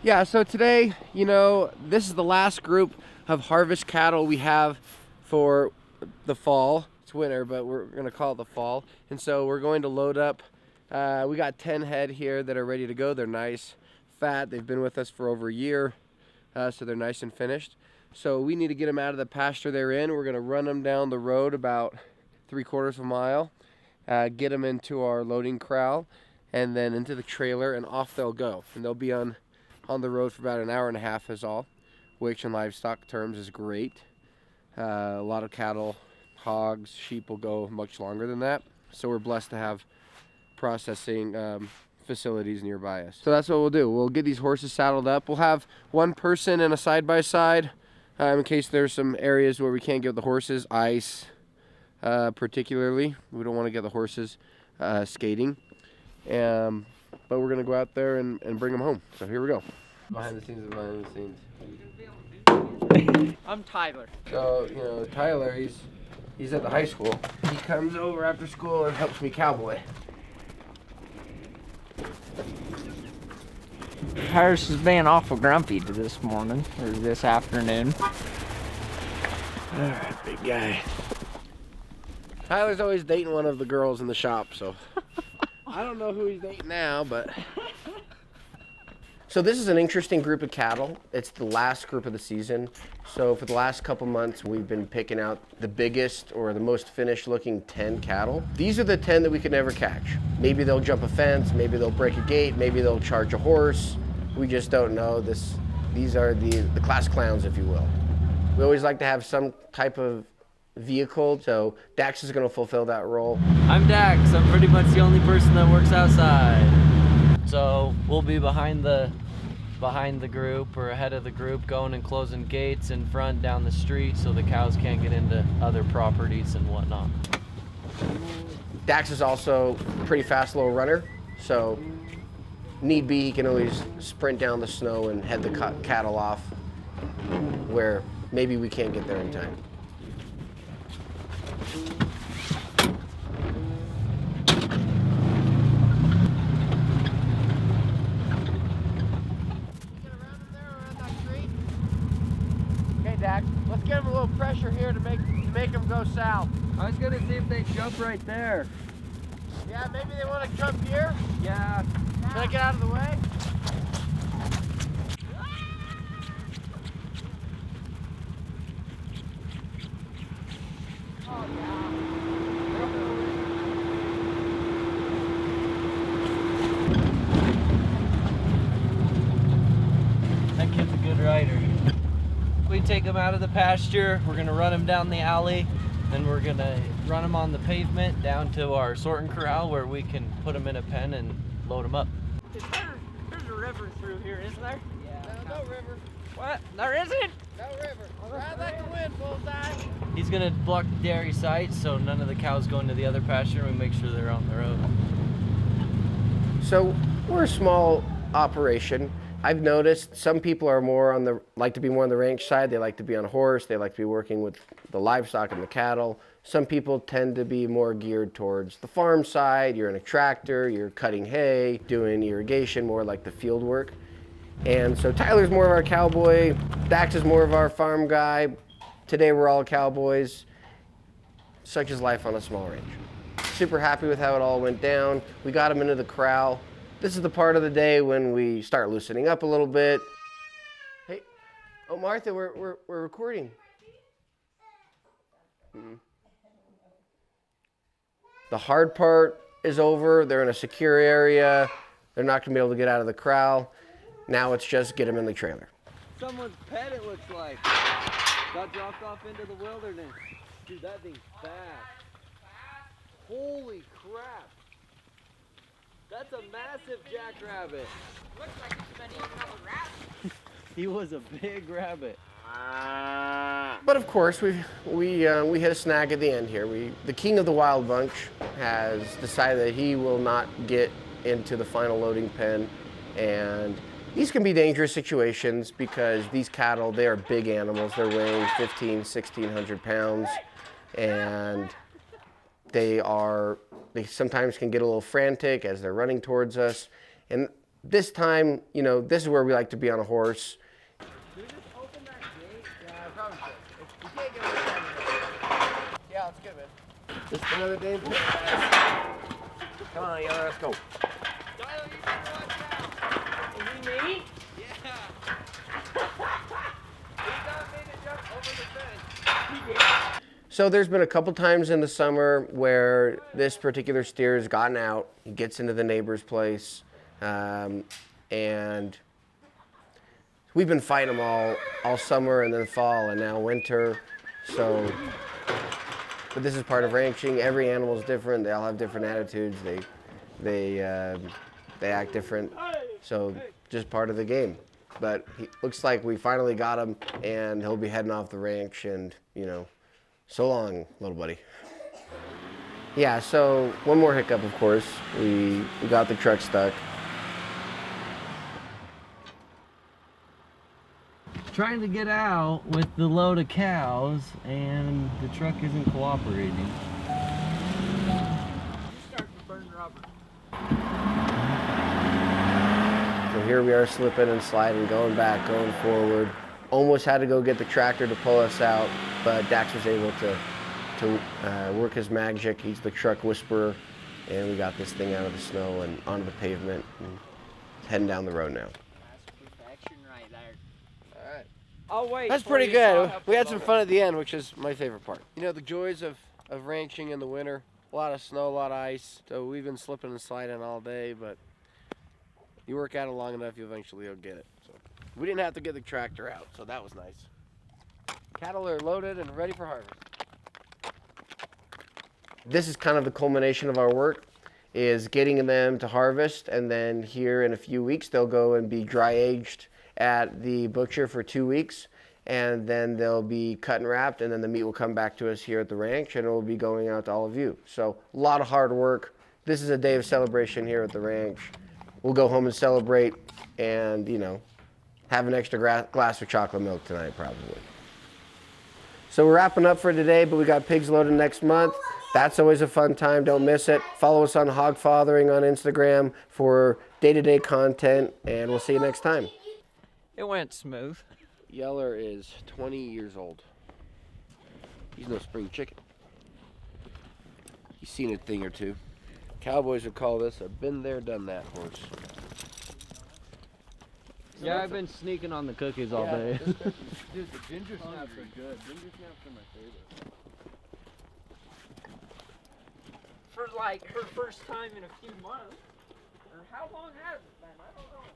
Yeah, so today, you know, this is the last group of harvest cattle we have for the fall. It's winter, but we're gonna call it the fall. And so we're going to load up. We got 10 head here that are ready to go. They're nice, fat. They've been with us for over a year, so they're nice and finished. So we need to get them out of the pasture they're in. We're gonna run them down the road about 3/4 of a mile, get them into our loading corral, and then into the trailer, and off they'll go. And they'll be on the road for about an hour and a half is all, which in livestock terms is great. A lot of cattle, hogs, sheep will go much longer than that. So we're blessed to have processing facilities nearby us. So that's what we'll do. We'll get these horses saddled up. We'll have one person in a side-by-side in case there's some areas where we can't get the horses, ice particularly. We don't want to get the horses skating. But we're gonna go out there and bring them home. So here we go. Behind the scenes. I'm Tyler. So, you know, Tyler, he's at the high school. He comes over after school and helps me cowboy. Harris is being awful grumpy this morning, or this afternoon. Alright, big guy. Tyler's always dating one of the girls in the shop, so I don't know who he's dating now, but... So this is an interesting group of cattle. It's the last group of the season. So for the last couple months, we've been picking out the biggest or the most finished looking 10 cattle. These are the 10 that we could never catch. Maybe they'll jump a fence, maybe they'll break a gate, maybe they'll charge a horse. We just don't know. These are the class clowns, if you will. We always like to have some type of vehicle, so Dax is going to fulfill that role. I'm Dax. I'm pretty much the only person that works outside. So we'll be behind the group or ahead of the group, going and closing gates in front down the street so the cows can't get into other properties and whatnot. Dax is also a pretty fast little runner, so need be he can always sprint down the snow and head the cattle off where maybe we can't get there in time. Dax, let's give them a little pressure here to make them go south. I was gonna see if they jump right there. Yeah, maybe they want to jump here? Yeah. Can I get out of the way? Oh, yeah. That kid's a good rider. We take them out of the pasture, we're gonna run them down the alley, then we're gonna run them on the pavement down to our sorting corral where we can put them in a pen and load them up. There's a river through here, isn't there? Yeah. No river. What? There isn't? No river. Ride like the wind, bullseye. He's gonna block the dairy sites so none of the cows go into the other pasture and we make sure they're on the road. So we're a small operation. I've noticed some people are like to be more on the ranch side. They like to be on a horse. They like to be working with the livestock and the cattle. Some people tend to be more geared towards the farm side. You're in a tractor, you're cutting hay, doing irrigation, more like the field work. And so Tyler's more of our cowboy. Dax is more of our farm guy. Today we're all cowboys. Such is life on a small ranch. Super happy with how it all went down. We got him into the corral. This is the part of the day when we start loosening up a little bit. Hey, oh Martha, we're recording. The hard part is over. They're in a secure area. They're not gonna be able to get out of the corral. Now it's just get them in the trailer. Someone's pet, it looks like. Got dropped off into the wilderness. Dude, that thing's fast. Holy crap. That's a massive jackrabbit. Looks like he's been eating all the rabbits. He was a big rabbit. But of course, we hit a snag at the end here. The king of the wild bunch has decided that he will not get into the final loading pen, and these can be dangerous situations because these cattle, they are big animals. They're weighing 1,600 pounds, and they sometimes can get a little frantic as they're running towards us. And this time, you know, this is where we like to be on a horse. Should we just open that gate? Yeah, I probably should. You can't get away from it. Yeah, it's good, man. Just another day in paradise. Come on, Yeller, let's go. So there's been a couple times in the summer where this particular steer has gotten out. He gets into the neighbor's place, and we've been fighting them all summer and then fall and now winter. So, but this is part of ranching. Every animal is different. They all have different attitudes. They act different. So just part of the game. But he looks like we finally got him, and he'll be heading off the ranch, and you know. So long, little buddy. Yeah, so one more hiccup, of course. We got the truck stuck. Trying to get out with the load of cows, and the truck isn't cooperating. So here we are slipping and sliding, going back, going forward. Almost had to go get the tractor to pull us out, but Dax was able to work his magic. He's the truck whisperer, and we got this thing out of the snow and onto the pavement, and heading down the road now. That's perfection right there. All right. I'll wait. That's pretty good. We had some fun at the end, which is my favorite part. You know, the joys of ranching in the winter. A lot of snow, a lot of ice. So we've been slipping and sliding all day, but you work at it long enough, you eventually will get it. So we didn't have to get the tractor out, so that was nice. Cattle are loaded and ready for harvest. This is kind of the culmination of our work, is getting them to harvest, and then here in a few weeks they'll go and be dry aged at the butcher for 2 weeks, and then they'll be cut and wrapped, and then the meat will come back to us here at the ranch, and it will be going out to all of you. So a lot of hard work. This is a day of celebration here at the ranch. We'll go home and celebrate, and you know, have an extra glass of chocolate milk tonight probably. So we're wrapping up for today, but we got pigs loaded next month. That's always a fun time. Don't miss it. Follow us on Hog Fathering on Instagram for day-to-day content, and we'll see you next time. It went smooth. Yeller is 20 years old. He's no spring chicken. He's seen a thing or two. Cowboys would call this a been there, done that horse. Yeah, I've been sneaking on the cookies all day. Dude, the ginger snaps are good. Ginger snaps are my favorite. For like her first time in a few months. Or how long has it been? I don't know.